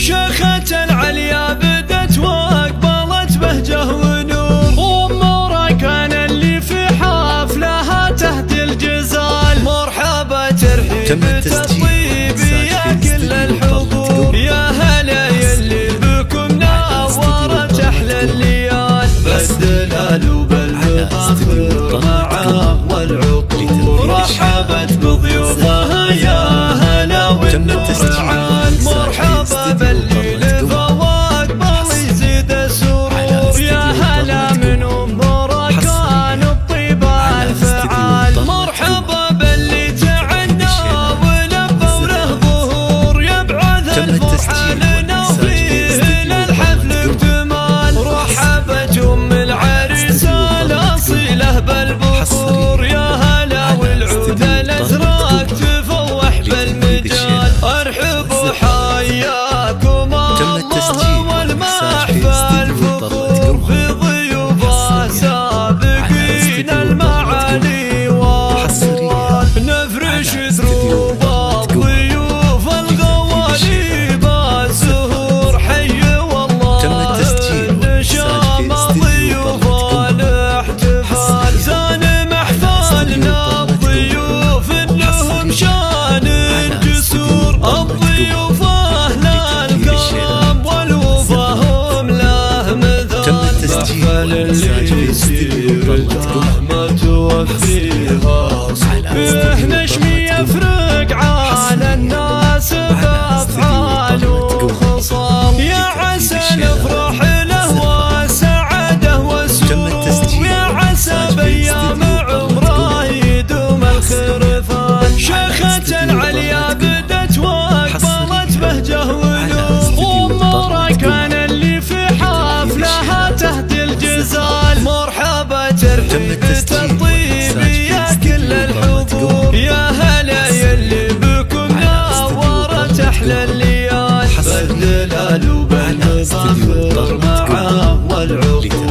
شيخة العليا بدت واقبلت بهجه ونور، واموره كان اللي في حفلها تهدي الجزال. مرحبا ترحيب الطيب يا كل الحضور، يا هلا يلي بكم نورت احلى الليال. بالدلال وبالمفاخر مع والعطور، رحبت بضيوفها يا هلا والنور عال. مرحبا باللي لفواق بل يزيد السرور، يا هلا من اموره كان الطيب الفعال. مرحبا باللي تعنى ولبى وله ظهور، يبعث الفرحه لنا وفيه للحفل اكتمال. رحبت ام العريس الاصيله بالبخور، يا هلا والعود الازرق تفوح بالمجال. ارحبوا حياكم الله والمحفل فخور، في ضيوفه سابقين المعالي والصوال. نفرش دروب الضيوف الغواليب الزهور، حي والله نشام ضيوف الاحتفال. زان محفلنا الضيوف انهم شان الجسور، الضيوف اهل الكرم والوفا هم له مثال. محفل اللي يصير الرحمة توفيها، فيه نشم يفرق على الناس بأفعال وخصال. يا عسى نفرح له وسعده وسرور، ويا عسى بأيام عمره يدوم الخرفان. شيخة العليا بدت واقبلت بهجه ونور، واموره كان اللي في حفلها تهدي الجزال. مرحبا ترحيب الطيب يا كل الحضور، يا هلا يلي بكم نورت احلى الليال. بالدلال وبالمفاخر مع والعطور،